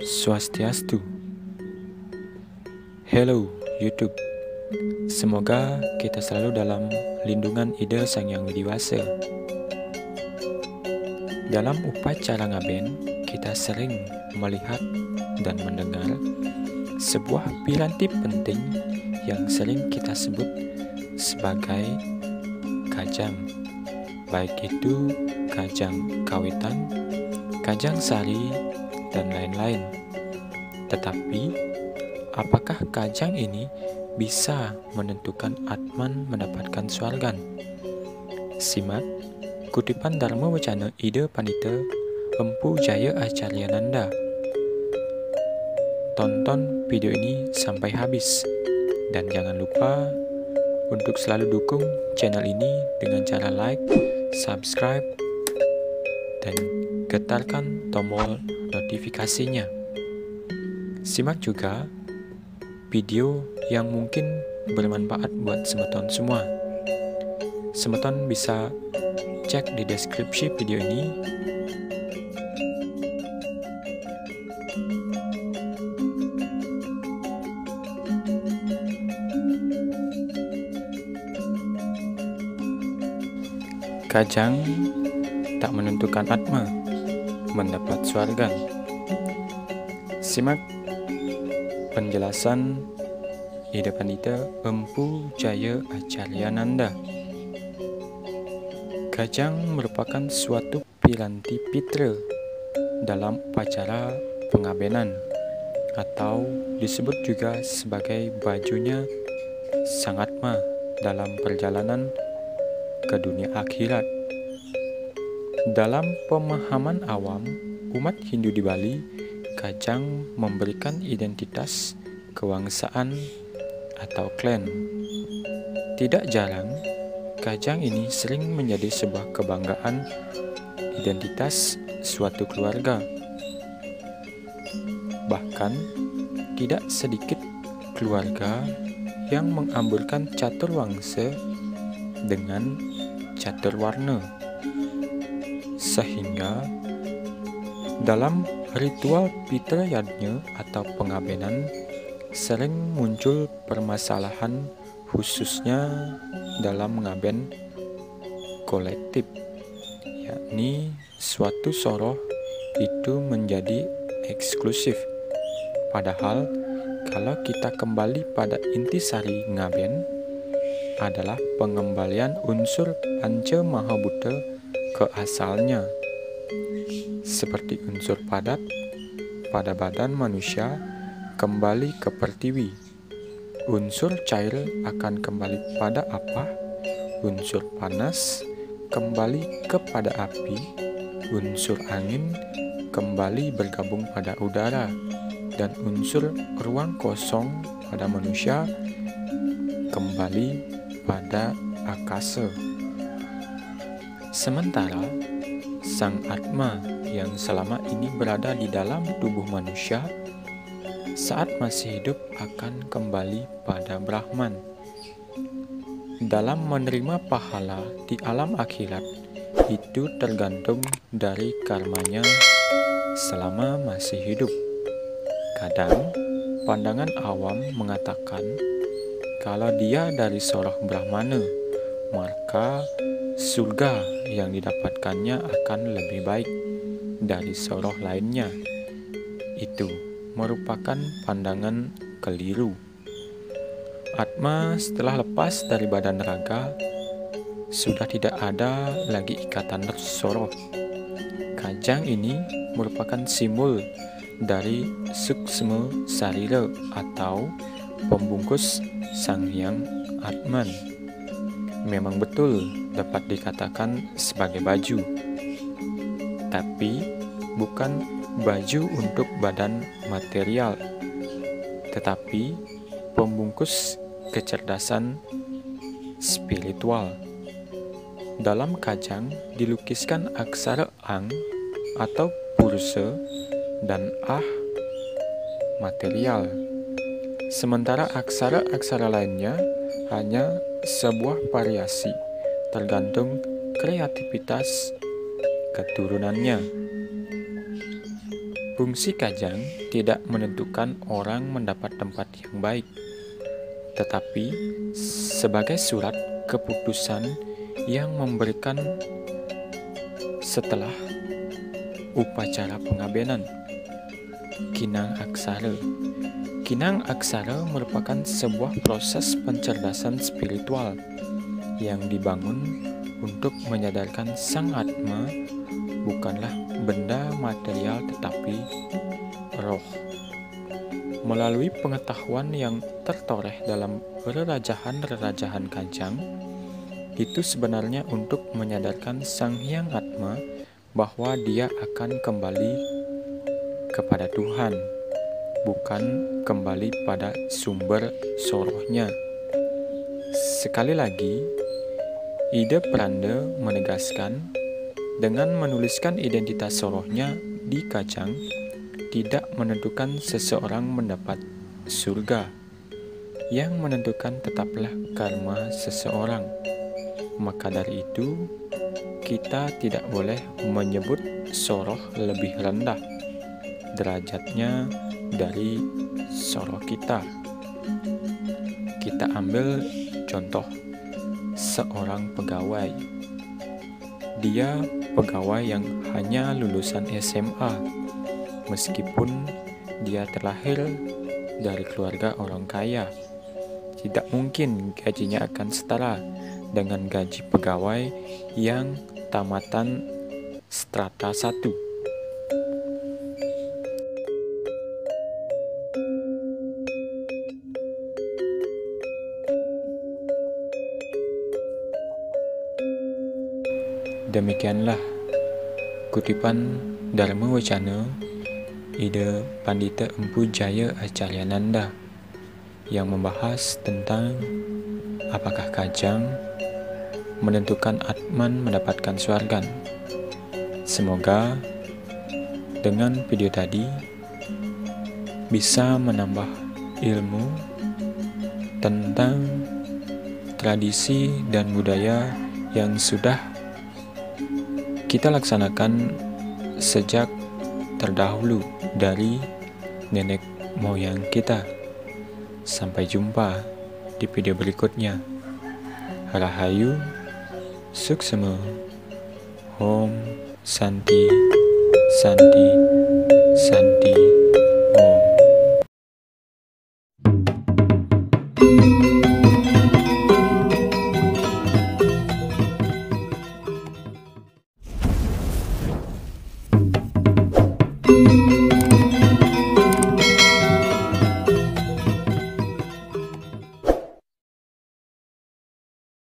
Swastiastu. Hello YouTube. Semoga kita selalu dalam lindungan Ida Sang Yang Widiwasa. Dalam upacara ngaben, kita sering melihat dan mendengar sebuah piranti penting yang sering kita sebut sebagai kajang. Baik itu kajang kawitan, kajang sari, dan lain-lain. Tetapi, apakah kajang ini bisa menentukan Atman mendapatkan swargan? Simak kutipan Dharma Wacana Ida Pandita Empu Jaya Acaryananda. Tonton video ini sampai habis dan jangan lupa untuk selalu dukung channel ini dengan cara like, subscribe, dan getarkan tombol notifikasinya. Simak juga video yang mungkin bermanfaat buat semeton semua. Semeton bisa cek di deskripsi video ini. Kajang tak menentukan Atma mendapat swargan. Simak penjelasan Ida Pandita Empu Jaya Acaryananda. Kajang merupakan suatu piranti pitra dalam upacara pengabenan atau disebut juga sebagai bajunya Sang Atma dalam perjalanan ke dunia akhirat. Dalam pemahaman awam umat Hindu di Bali, kajang memberikan identitas kewangsaan atau klan. Tidak jarang, kajang ini sering menjadi sebuah kebanggaan identitas suatu keluarga. Bahkan, tidak sedikit keluarga yang mengambilkan catur wangsa dengan catur warna. Sehingga, dalam ritual pitra yadnya atau pengabenan sering muncul permasalahan khususnya dalam mengaben kolektif, yakni suatu soroh itu menjadi eksklusif. Padahal kalau kita kembali pada intisari ngaben adalah pengembalian unsur panca mahabhuta ke asalnya, seperti unsur padat pada badan manusia kembali ke pertiwi, unsur cair akan kembali pada apa, unsur panas kembali kepada api, unsur angin kembali bergabung pada udara, dan unsur ruang kosong pada manusia kembali pada akasa. Sementara Sang Atma yang selama ini berada di dalam tubuh manusia saat masih hidup akan kembali pada Brahman. Dalam menerima pahala di alam akhirat itu tergantung dari karmanya selama masih hidup. Kadang pandangan awam mengatakan kalau dia dari soroh Brahmana, maka surga yang didapatkannya akan lebih baik dari soroh lainnya. Itu merupakan pandangan keliru. Atma setelah lepas dari badan raga sudah tidak ada lagi ikatan soroh. Kajang ini merupakan simbol dari suksma sarira atau pembungkus Sang Hyang Atman. Memang betul dapat dikatakan sebagai baju, tapi bukan baju untuk badan material, tetapi pembungkus kecerdasan spiritual. Dalam kajang dilukiskan aksara Ang atau Purusha dan Ah material. Sementara aksara-aksara lainnya hanya sebuah variasi tergantung kreativitas keturunannya. Fungsi kajang tidak menentukan orang mendapat tempat yang baik, tetapi sebagai surat keputusan yang memberikan setelah upacara pengabenan. Kinang Aksara. Kinang Aksara merupakan sebuah proses pencerdasan spiritual yang dibangun untuk menyadarkan Sang Atma bukanlah benda material tetapi roh. Melalui pengetahuan yang tertoreh dalam rerajahan-rerajahan Kajang, itu sebenarnya untuk menyadarkan Sang Hyang Atma bahwa dia akan kembali kepada Tuhan, bukan kembali pada sumber sorohnya. Sekali lagi, ide Pranda menegaskan dengan menuliskan identitas sorohnya di kajang tidak menentukan seseorang mendapat surga. Yang menentukan tetaplah karma seseorang. Maka dari itu, kita tidak boleh menyebut soroh lebih rendah derajatnya dari soroh kita. Kita ambil contoh seorang pegawai. Dia pegawai yang hanya lulusan SMA, meskipun dia terlahir dari keluarga orang kaya. Tidak mungkin gajinya akan setara dengan gaji pegawai yang tamatan strata 1. Demikianlah kutipan Dharma Wacana ide Pandita Empu Jaya Acaryananda yang membahas tentang apakah kajang menentukan Atman mendapatkan swargan. Semoga dengan video tadi bisa menambah ilmu tentang tradisi dan budaya yang sudah kita laksanakan sejak terdahulu dari nenek moyang kita. Sampai jumpa di video berikutnya. Rahayu, Suksema, Om Santi, Santi, Santi.